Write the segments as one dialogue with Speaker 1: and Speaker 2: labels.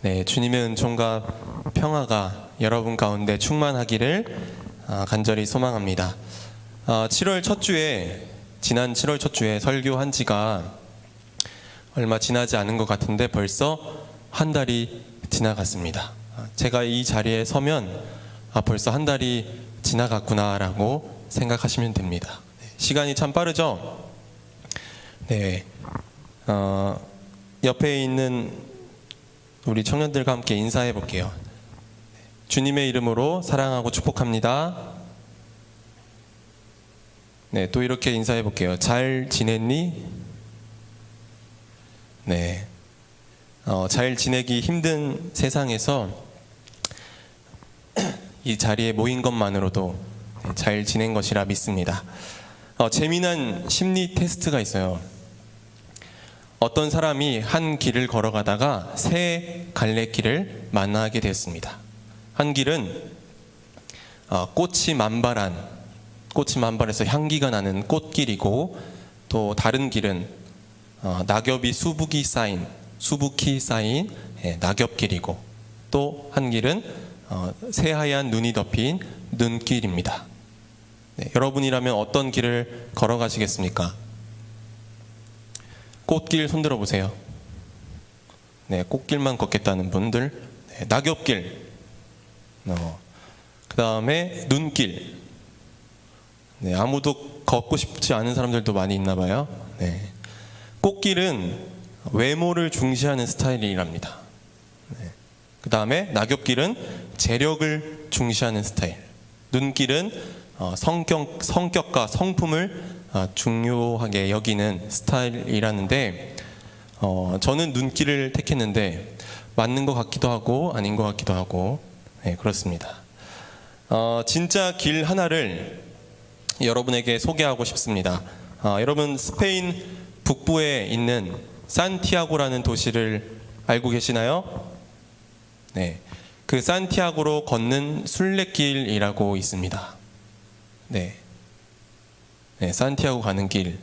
Speaker 1: 네, 주님의 은총과 평화가 여러분 가운데 충만하기를 간절히 소망합니다. 7월 첫 주에, 지난 7월 첫 주에 설교한 지가 얼마 지나지 않은 것 같은데 벌써 한 달이 지나갔습니다. 제가 이 자리에 서면 벌써 한 달이 지나갔구나라고 생각하시면 됩니다. 시간이 참 빠르죠? 네, 옆에 있는 우리 청년들과 함께 인사해 볼게요. 주님의 이름으로 사랑하고 축복합니다. 네, 또 이렇게 인사해 볼게요. 잘 지냈니? 네, 잘 지내기 힘든 세상에서 이 자리에 모인 것만으로도 잘 지낸 것이라 믿습니다. 재미난 심리 테스트가 있어요. 어떤 사람이 한 길을 걸어가다가 새 갈래길을 만나게 되었습니다. 한 길은 꽃이 만발해서 향기가 나는 꽃길이고, 또 다른 길은 낙엽이 수북이 쌓인 낙엽길이고, 또 한 길은 새하얀 눈이 덮인 눈길입니다. 네, 여러분이라면 어떤 길을 걸어가시겠습니까? 꽃길 손들어 보세요. 네, 꽃길만 걷겠다는 분들. 네, 낙엽길. 그 다음에 눈길. 네, 아무도 걷고 싶지 않은 사람들도 많이 있나 봐요. 네. 꽃길은 외모를 중시하는 스타일이랍니다. 네. 그 다음에 낙엽길은 재력을 중시하는 스타일. 눈길은 성격과 성품을 중요하게 여기는 스타일이라는데, 저는 눈길을 택했는데 맞는 것 같기도 하고 아닌 것 같기도 하고, 네, 그렇습니다. 진짜 길 하나를 여러분에게 소개하고 싶습니다. 여러분, 스페인 북부에 있는 산티아고라는 도시를 알고 계시나요? 네, 그 산티아고로 걷는 순례길이라고 있습니다. 네, 산티아고 가는 길,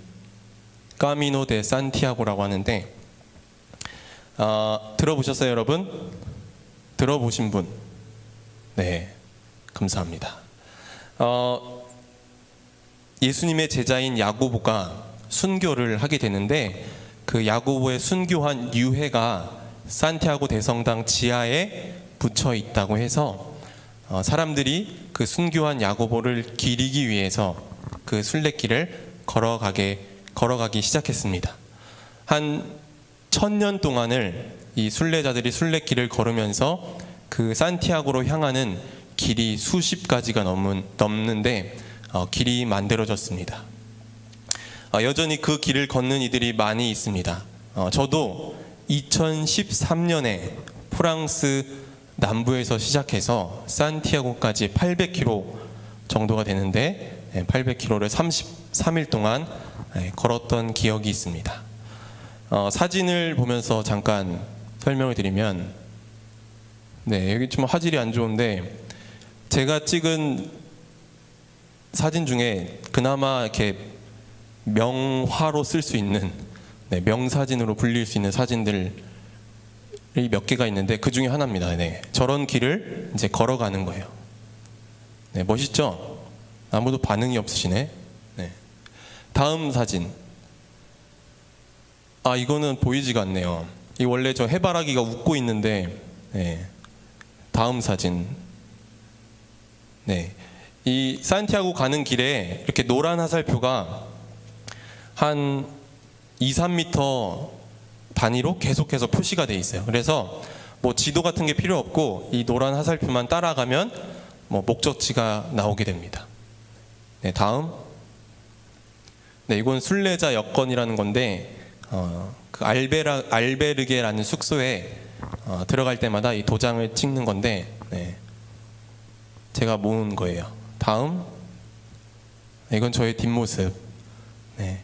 Speaker 1: 까미노 데 산티아고라고 하는데, 들어보셨어요, 여러분? 들어보신 분? 네, 감사합니다. 예수님의 제자인 야고보가 순교를 하게 되는데, 그 야고보의 순교한 유해가 산티아고 대성당 지하에 붙여 있다고 해서 사람들이 그 순교한 야고보를 기리기 위해서 그 순례길을 걸어가기 시작했습니다. 한 1000년 동안을 이 순례자들이 순례길을 걸으면서 그 산티아고로 향하는 길이 수십 가지가 넘는데 길이 만들어졌습니다. 여전히 그 길을 걷는 이들이 많이 있습니다. 저도 2013년에 프랑스 남부에서 시작해서 산티아고까지 800km 정도가 되는데, 800km를 33일 동안 걸었던 기억이 있습니다. 사진을 보면서 잠깐 설명을 드리면, 네, 여기 좀 화질이 안 좋은데 제가 찍은 사진 중에 그나마 이렇게 명화로 쓸 수 있는, 네, 명사진으로 불릴 수 있는 사진들이 몇 개가 있는데 그 중에 하나입니다. 네, 저런 길을 이제 걸어가는 거예요. 네, 멋있죠? 아무도 반응이 없으시네. 네. 다음 사진. 이거는 보이지가 않네요. 이 원래 저 해바라기가 웃고 있는데, 네. 다음 사진. 네. 이 산티아고 가는 길에 이렇게 노란 화살표가 한 2, 3m 단위로 계속해서 표시가 돼 있어요. 그래서 뭐 지도 같은 게 필요 없고 이 노란 화살표만 따라가면 뭐 목적지가 나오게 됩니다. 네, 다음. 네, 이건 순례자 여권이라는 건데, 그 알베르게라는 숙소에 들어갈 때마다 이 도장을 찍는 건데, 네, 제가 모은 거예요. 다음. 네, 이건 저의 뒷모습. 네,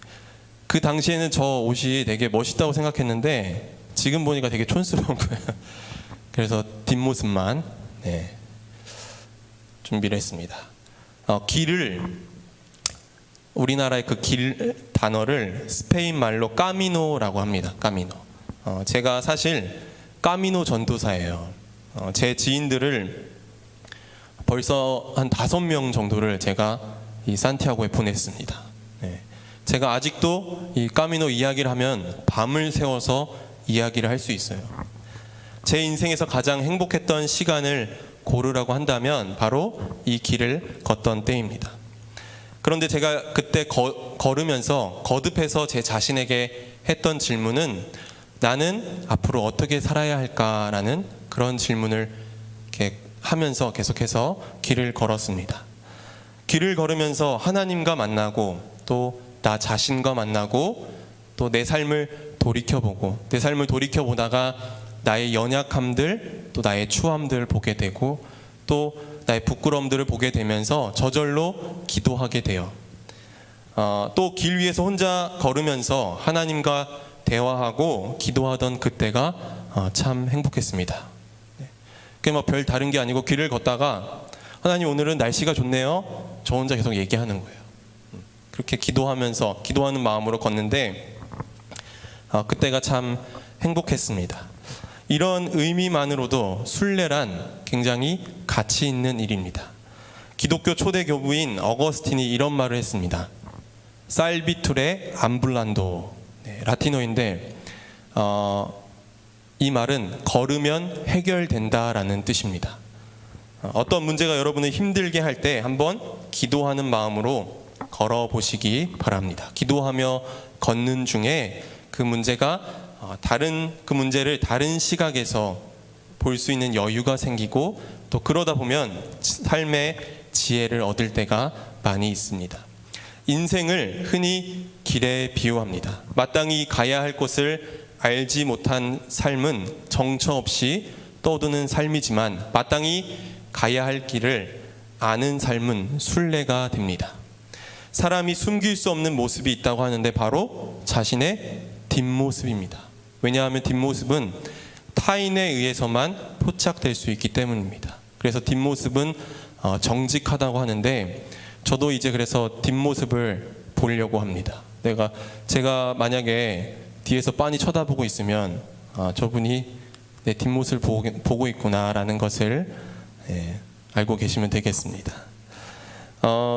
Speaker 1: 그 당시에는 저 옷이 되게 멋있다고 생각했는데 지금 보니까 되게 촌스러운 거예요. 그래서 뒷모습만, 네, 준비를 했습니다. 길을, 우리나라의 그 길 단어를 스페인 말로 까미노라고 합니다. 까미노. 제가 사실 까미노 전도사예요. 제 지인들을 벌써 한 5명 정도를 제가 이 산티아고에 보냈습니다. 네. 제가 아직도 이 까미노 이야기를 하면 밤을 새워서 이야기를 할 수 있어요. 제 인생에서 가장 행복했던 시간을 고르라고 한다면 바로 이 길을 걷던 때입니다. 그런데 제가 그때 걸으면서 거듭해서 제 자신에게 했던 질문은 나는 앞으로 어떻게 살아야 할까라는 그런 질문을 이렇게 하면서 계속해서 길을 걸었습니다. 길을 걸으면서 하나님과 만나고 또 나 자신과 만나고 또 내 삶을 돌이켜보고 내 삶을 돌이켜보다가 나의 연약함들 또 나의 추함들을 보게 되고 또 나의 부끄러움들을 보게 되면서 저절로 기도하게 돼요. 또 길 위에서 혼자 걸으면서 하나님과 대화하고 기도하던 그때가 참 행복했습니다. 그게 뭐 별 다른 게 아니고 길을 걷다가 하나님 오늘은 날씨가 좋네요. 저 혼자 계속 얘기하는 거예요. 그렇게 기도하는 마음으로 걷는데 그때가 참 행복했습니다. 이런 의미만으로도 순례란 굉장히 가치 있는 일입니다. 기독교 초대 교부인 어거스틴이 이런 말을 했습니다. 살비투레 암블란도, 라틴어인데 이 말은 걸으면 해결된다라는 뜻입니다. 어떤 문제가 여러분을 힘들게 할 때 한번 기도하는 마음으로 걸어보시기 바랍니다. 기도하며 걷는 중에 그 문제가 그 문제를 다른 시각에서 볼 수 있는 여유가 생기고 또 그러다 보면 삶의 지혜를 얻을 때가 많이 있습니다. 인생을 흔히 길에 비유합니다. 마땅히 가야 할 곳을 알지 못한 삶은 정처 없이 떠도는 삶이지만 마땅히 가야 할 길을 아는 삶은 순례가 됩니다. 사람이 숨길 수 없는 모습이 있다고 하는데 바로 자신의 뒷모습입니다. 왜냐하면 뒷모습은 타인에 의해서만 포착될 수 있기 때문입니다. 그래서 뒷모습은 정직하다고 하는데 저도 이제 그래서 뒷모습을 보려고 합니다. 제가 만약에 뒤에서 빤히 쳐다보고 있으면 저분이 내 뒷모습을 보고 있구나라는 것을 알고 계시면 되겠습니다.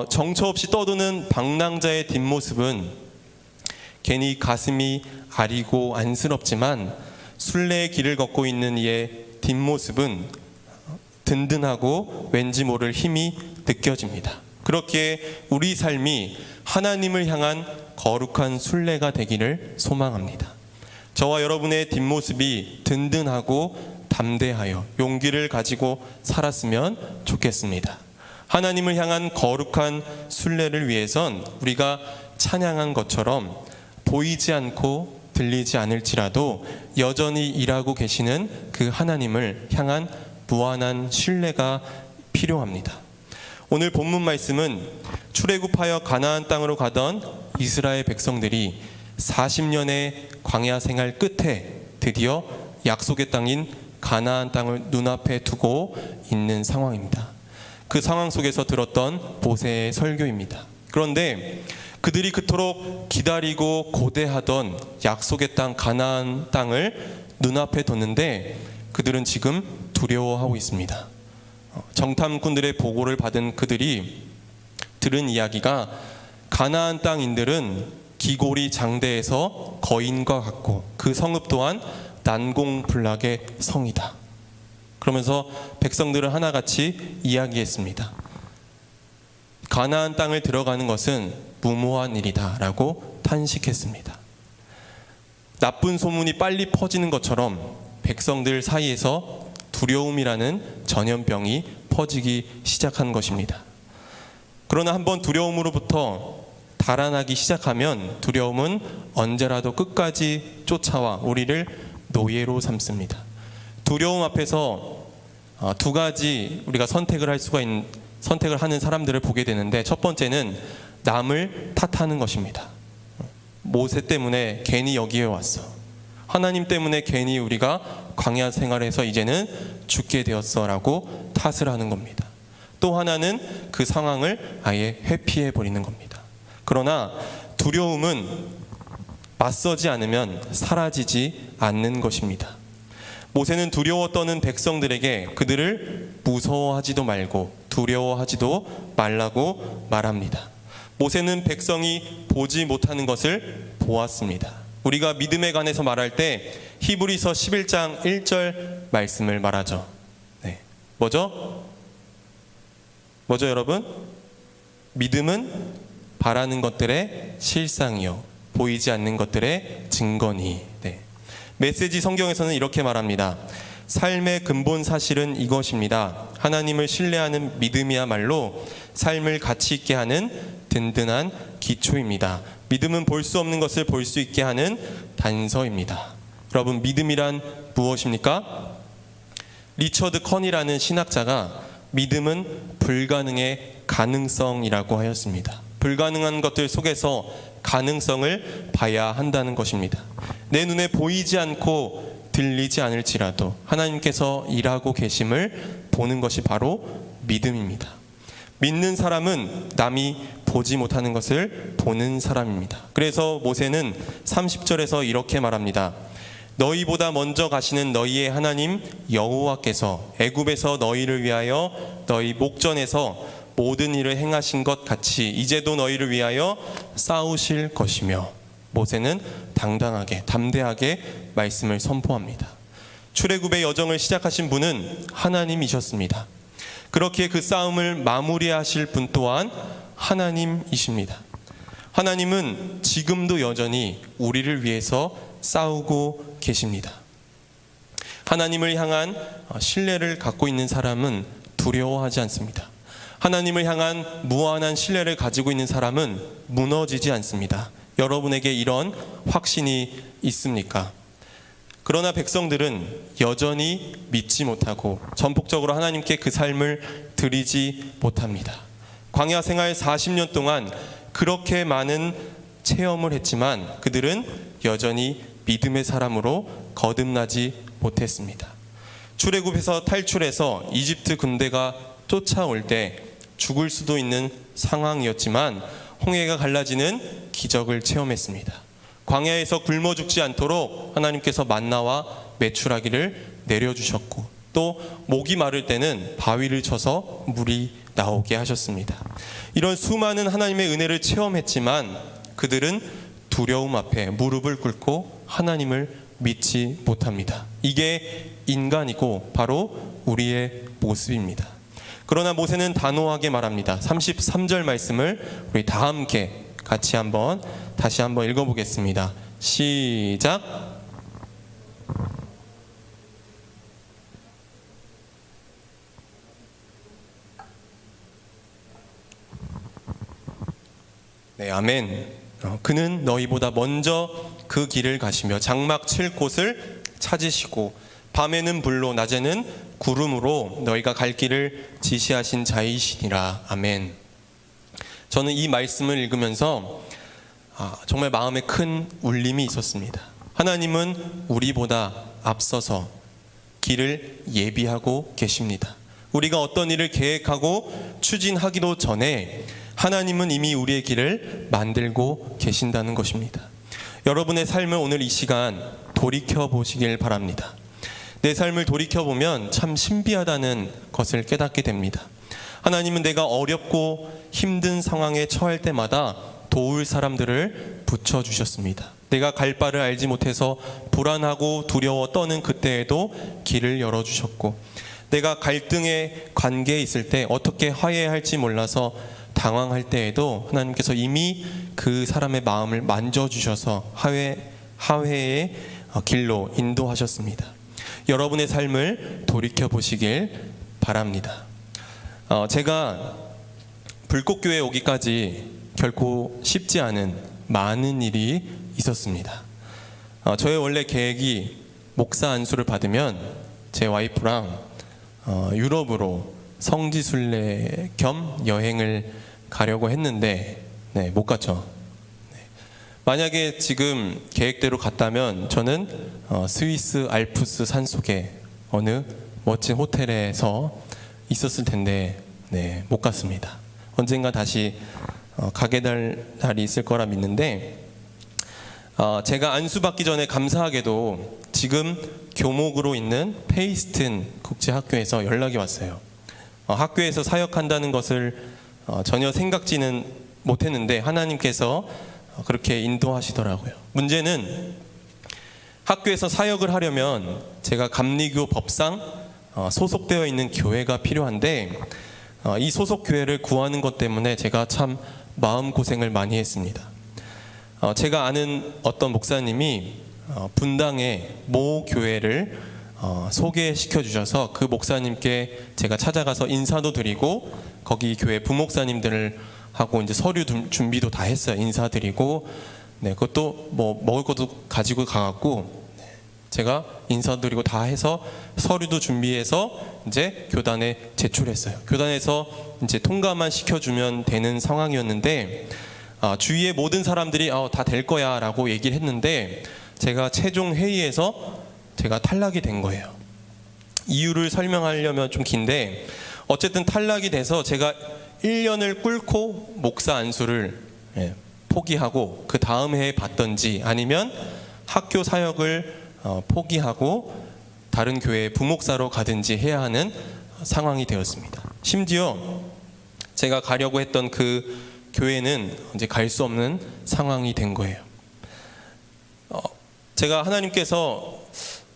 Speaker 1: 정처 없이 떠도는 방랑자의 뒷모습은 괜히 가슴이 아리고 안쓰럽지만 순례의 길을 걷고 있는 이의 뒷모습은 든든하고 왠지 모를 힘이 느껴집니다. 그렇게 우리 삶이 하나님을 향한 거룩한 순례가 되기를 소망합니다. 저와 여러분의 뒷모습이 든든하고 담대하여 용기를 가지고 살았으면 좋겠습니다. 하나님을 향한 거룩한 순례를 위해선 우리가 찬양한 것처럼 보이지 않고 들리지 않을지라도 여전히 일하고 계시는 그 하나님을 향한 무한한 신뢰가 필요합니다. 오늘 본문 말씀은 출애굽하여 가나안 땅으로 가던 이스라엘 백성들이 40년의 광야 생활 끝에 드디어 약속의 땅인 가나안 땅을 눈앞에 두고 있는 상황입니다. 그 상황 속에서 들었던 모세의 설교입니다. 그런데 그들이 그토록 기다리고 고대하던 약속의 땅 가나안 땅을 눈앞에 뒀는데 그들은 지금 두려워하고 있습니다. 정탐꾼들의 보고를 받은 그들이 들은 이야기가 가나안 땅인들은 기골이 장대해서 거인과 같고 그 성읍 또한 난공불락의 성이다. 그러면서 백성들은 하나같이 이야기했습니다. 가나안 땅을 들어가는 것은 무모한 일이다 라고 탄식했습니다. 나쁜 소문이 빨리 퍼지는 것처럼 백성들 사이에서 두려움이라는 전염병이 퍼지기 시작한 것입니다. 그러나 한번 두려움으로부터 달아나기 시작하면 두려움은 언제라도 끝까지 쫓아와 우리를 노예로 삼습니다. 두려움 앞에서 두 가지 우리가 선택을 하는 사람들을 보게 되는데 첫 번째는 남을 탓하는 것입니다. 모세 때문에 괜히 여기에 왔어. 하나님 때문에 괜히 우리가 광야 생활에서 이제는 죽게 되었어라고 탓을 하는 겁니다. 또 하나는 그 상황을 아예 회피해 버리는 겁니다. 그러나 두려움은 맞서지 않으면 사라지지 않는 것입니다. 모세는 두려워 떠는 백성들에게 그들을 무서워하지도 말고 두려워하지도 말라고 말합니다. 모세는 백성이 보지 못하는 것을 보았습니다. 우리가 믿음에 관해서 말할 때 히브리서 11장 1절 말씀을 말하죠. 네. 뭐죠 여러분? 믿음은 바라는 것들의 실상이요 보이지 않는 것들의 증거니. 네. 메시지 성경에서는 이렇게 말합니다. 삶의 근본 사실은 이것입니다. 하나님을 신뢰하는 믿음이야말로 삶을 가치 있게 하는 든든한 기초입니다. 믿음은 볼 수 없는 것을 볼 수 있게 하는 단서입니다. 여러분, 믿음이란 무엇입니까? 리처드 커니라는 신학자가 믿음은 불가능의 가능성이라고 하였습니다. 불가능한 것들 속에서 가능성을 봐야 한다는 것입니다. 내 눈에 보이지 않고 들리지 않을지라도 하나님께서 일하고 계심을 보는 것이 바로 믿음입니다. 믿는 사람은 남이 보지 못하는 것을 보는 사람입니다. 그래서 모세는 30절에서 이렇게 말합니다. 너희보다 먼저 가시는 너희의 하나님 여호와께서 애굽에서 너희를 위하여 너희 목전에서 모든 일을 행하신 것 같이 이제도 너희를 위하여 싸우실 것이며. 모세는 당당하게 담대하게 말씀을 선포합니다. 출애굽의 여정을 시작하신 분은 하나님이셨습니다. 그렇게 그 싸움을 마무리하실 분 또한 하나님이십니다. 하나님은 지금도 여전히 우리를 위해서 싸우고 계십니다. 하나님을 향한 신뢰를 갖고 있는 사람은 두려워하지 않습니다. 하나님을 향한 무한한 신뢰를 가지고 있는 사람은 무너지지 않습니다. 여러분에게 이런 확신이 있습니까? 그러나 백성들은 여전히 믿지 못하고 전폭적으로 하나님께 그 삶을 드리지 못합니다. 광야 생활 40년 동안 그렇게 많은 체험을 했지만 그들은 여전히 믿음의 사람으로 거듭나지 못했습니다. 출애굽에서 탈출해서 이집트 군대가 쫓아올 때 죽을 수도 있는 상황이었지만 홍해가 갈라지는 기적을 체험했습니다. 광야에서 굶어 죽지 않도록 하나님께서 만나와 메추라기를 내려주셨고 또 목이 마를 때는 바위를 쳐서 물이 나오게 하셨습니다. 이런 수많은 하나님의 은혜를 체험했지만 그들은 두려움 앞에 무릎을 꿇고 하나님을 믿지 못합니다. 이게 인간이고 바로 우리의 모습입니다. 그러나 모세는 단호하게 말합니다. 33절 말씀을 우리 다 함께 같이 다시 한번 읽어보겠습니다. 시작. 네, 아멘. 그는 너희보다 먼저 그 길을 가시며 장막 칠 곳을 찾으시고 밤에는 불로 낮에는 구름으로 너희가 갈 길을 지시하신 자이시니라. 아멘. 저는 이 말씀을 읽으면서 정말 마음에 큰 울림이 있었습니다. 하나님은 우리보다 앞서서 길을 예비하고 계십니다. 우리가 어떤 일을 계획하고 추진하기도 전에 하나님은 이미 우리의 길을 만들고 계신다는 것입니다. 여러분의 삶을 오늘 이 시간 돌이켜 보시길 바랍니다. 내 삶을 돌이켜보면 참 신비하다는 것을 깨닫게 됩니다. 하나님은 내가 어렵고 힘든 상황에 처할 때마다 도울 사람들을 붙여주셨습니다. 내가 갈 바를 알지 못해서 불안하고 두려워 떠는 그때에도 길을 열어주셨고, 내가 갈등의 관계에 있을 때 어떻게 화해할지 몰라서 당황할 때에도 하나님께서 이미 그 사람의 마음을 만져주셔서 화해의 길로 인도하셨습니다. 여러분의 삶을 돌이켜보시길 바랍니다. 제가 불꽃교회에 오기까지 결코 쉽지 않은 많은 일이 있었습니다. 저의 원래 계획이 목사 안수를 받으면 제 와이프랑 유럽으로 성지순례 겸 여행을 가려고 했는데 못 갔죠. 만약에 지금 계획대로 갔다면 저는 스위스 알프스 산속에 어느 멋진 호텔에서 있었을 텐데 못 갔습니다. 언젠가 다시 가게 될 날이 있을 거라 믿는데, 제가 안수받기 전에 감사하게도 지금 교목으로 있는 페이스튼 국제학교에서 연락이 왔어요. 학교에서 사역한다는 것을 전혀 생각지는 못했는데 하나님께서 그렇게 인도하시더라고요. 문제는 학교에서 사역을 하려면 제가 감리교 법상 소속되어 있는 교회가 필요한데 이 소속 교회를 구하는 것 때문에 제가 참 마음고생을 많이 했습니다. 제가 아는 어떤 목사님이 분당의 모 교회를 소개시켜 주셔서 그 목사님께 제가 찾아가서 인사도 드리고 거기 교회 부목사님들을 하고 이제 서류 준비도 다 했어요. 인사드리고 그것도 뭐 먹을 것도 가지고 가갖고 제가 인사드리고 다 해서 서류도 준비해서 이제 교단에 제출했어요. 교단에서 이제 통과만 시켜주면 되는 상황이었는데 주위의 모든 사람들이 다 될 거야 라고 얘기를 했는데 제가 최종 회의에서 제가 탈락이 된 거예요. 이유를 설명하려면 좀 긴데 어쨌든 탈락이 돼서 제가 1년을 꿇고 목사 안수를 포기하고 그 다음 해에 받던지 아니면 학교 사역을 포기하고 다른 교회에 부목사로 가든지 해야 하는 상황이 되었습니다. 심지어 제가 가려고 했던 그 교회는 이제 갈 수 없는 상황이 된 거예요. 제가 하나님께서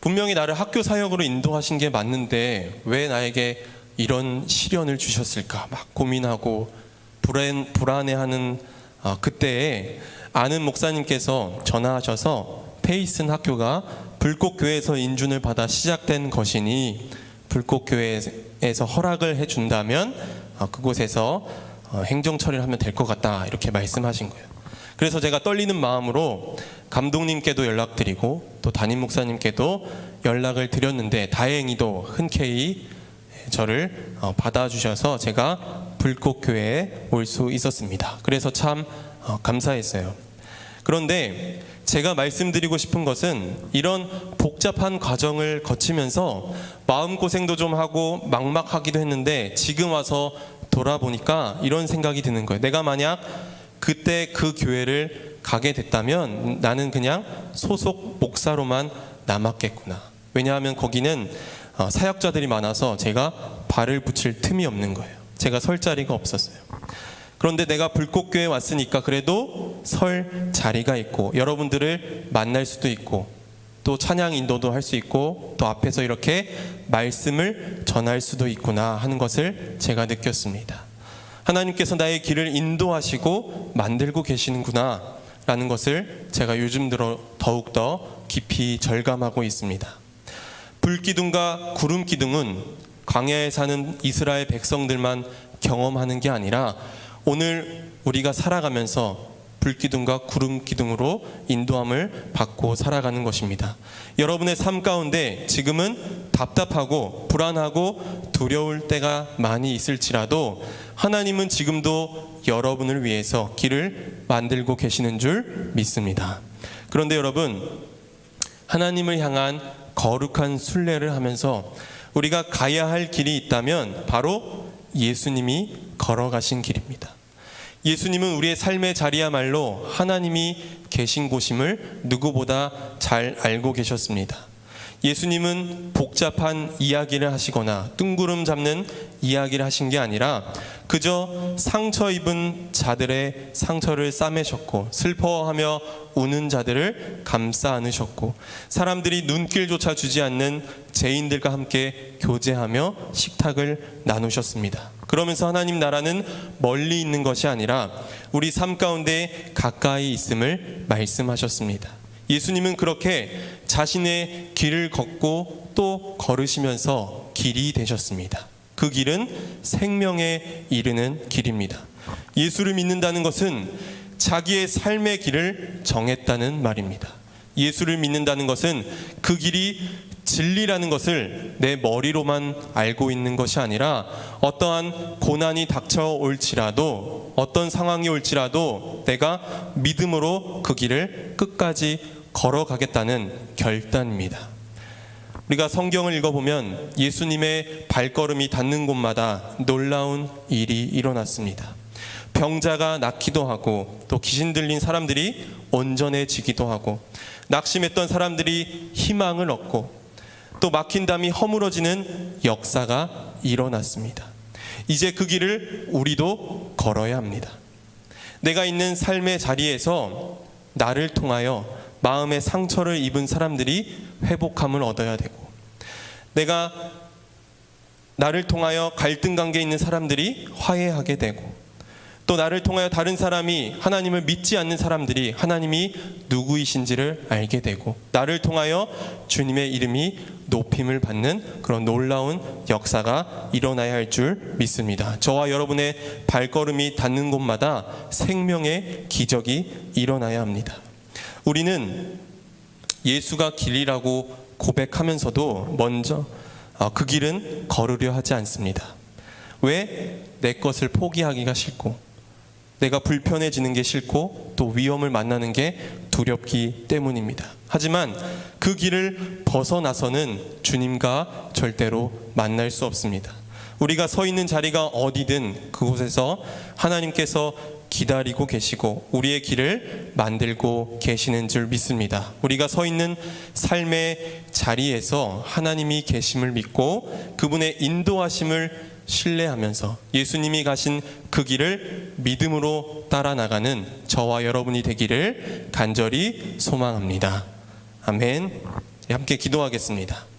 Speaker 1: 분명히 나를 학교 사역으로 인도하신 게 맞는데 왜 나에게 이런 시련을 주셨을까 막 고민하고 불안해하는 그때에 아는 목사님께서 전화하셔서 페이슨 학교가 불꽃교회에서 인준을 받아 시작된 것이니 불꽃교회에서 허락을 해준다면 그곳에서 행정 처리를 하면 될 것 같다 이렇게 말씀하신 거예요. 그래서 제가 떨리는 마음으로 감독님께도 연락드리고 또 담임 목사님께도 연락을 드렸는데 다행히도 흔쾌히 저를 받아주셔서 제가 불꽃교회에 올 수 있었습니다. 그래서 참 감사했어요. 그런데 제가 말씀드리고 싶은 것은 이런 복잡한 과정을 거치면서 마음고생도 좀 하고 막막하기도 했는데 지금 와서 돌아보니까 이런 생각이 드는 거예요. 내가 만약 그때 그 교회를 가게 됐다면 나는 그냥 소속 목사로만 남았겠구나. 왜냐하면 거기는 사역자들이 많아서 제가 발을 붙일 틈이 없는 거예요. 제가 설 자리가 없었어요. 그런데 내가 불꽃교회에 왔으니까 그래도 설 자리가 있고 여러분들을 만날 수도 있고 또 찬양 인도도 할 수 있고 또 앞에서 이렇게 말씀을 전할 수도 있구나 하는 것을 제가 느꼈습니다. 하나님께서 나의 길을 인도하시고 만들고 계시는구나 라는 것을 제가 요즘 들어 더욱더 깊이 절감하고 있습니다. 불기둥과 구름기둥은 광야에 사는 이스라엘 백성들만 경험하는 게 아니라 오늘 우리가 살아가면서 불기둥과 구름기둥으로 인도함을 받고 살아가는 것입니다. 여러분의 삶 가운데 지금은 답답하고 불안하고 두려울 때가 많이 있을지라도 하나님은 지금도 여러분을 위해서 길을 만들고 계시는 줄 믿습니다. 그런데 여러분, 하나님을 향한 거룩한 순례를 하면서 우리가 가야 할 길이 있다면 바로 예수님이 걸어가신 길입니다. 예수님은 우리의 삶의 자리야말로 하나님이 계신 곳임을 누구보다 잘 알고 계셨습니다. 예수님은 복잡한 이야기를 하시거나 뜬구름 잡는 이야기를 하신 게 아니라 그저 상처 입은 자들의 상처를 싸매셨고 슬퍼하며 우는 자들을 감싸 안으셨고 사람들이 눈길조차 주지 않는 죄인들과 함께 교제하며 식탁을 나누셨습니다. 그러면서 하나님 나라는 멀리 있는 것이 아니라 우리 삶 가운데 가까이 있음을 말씀하셨습니다. 예수님은 그렇게 자신의 길을 걷고 또 걸으시면서 길이 되셨습니다. 그 길은 생명에 이르는 길입니다. 예수를 믿는다는 것은 자기의 삶의 길을 정했다는 말입니다. 예수를 믿는다는 것은 그 길이 진리라는 것을 내 머리로만 알고 있는 것이 아니라 어떠한 고난이 닥쳐올지라도 어떤 상황이 올지라도 내가 믿음으로 그 길을 끝까지 걸어가겠다는 결단입니다. 우리가 성경을 읽어보면 예수님의 발걸음이 닿는 곳마다 놀라운 일이 일어났습니다. 병자가 낫기도 하고 또 귀신 들린 사람들이 온전해지기도 하고, 낙심했던 사람들이 희망을 얻고, 또 막힌 담이 허물어지는 역사가 일어났습니다. 이제 그 길을 우리도 걸어야 합니다. 내가 있는 삶의 자리에서 나를 통하여 마음의 상처를 입은 사람들이 회복함을 얻어야 되고, 내가 나를 통하여 갈등 관계에 있는 사람들이 화해하게 되고, 또 나를 통하여 다른 사람이, 하나님을 믿지 않는 사람들이 하나님이 누구이신지를 알게 되고, 나를 통하여 주님의 이름이 높임을 받는 그런 놀라운 역사가 일어나야 할 줄 믿습니다. 저와 여러분의 발걸음이 닿는 곳마다 생명의 기적이 일어나야 합니다. 우리는 예수가 길이라고 고백하면서도 먼저 그 길은 걸으려 하지 않습니다. 왜? 내 것을 포기하기가 싫고, 내가 불편해지는 게 싫고, 또 위험을 만나는 게 두렵기 때문입니다. 하지만 그 길을 벗어나서는 주님과 절대로 만날 수 없습니다. 우리가 서 있는 자리가 어디든 그곳에서 하나님께서 기다리고 계시고 우리의 길을 만들고 계시는 줄 믿습니다. 우리가 서 있는 삶의 자리에서 하나님이 계심을 믿고 그분의 인도하심을 신뢰하면서 예수님이 가신 그 길을 믿음으로 따라 나가는 저와 여러분이 되기를 간절히 소망합니다. 아멘. 함께 기도하겠습니다.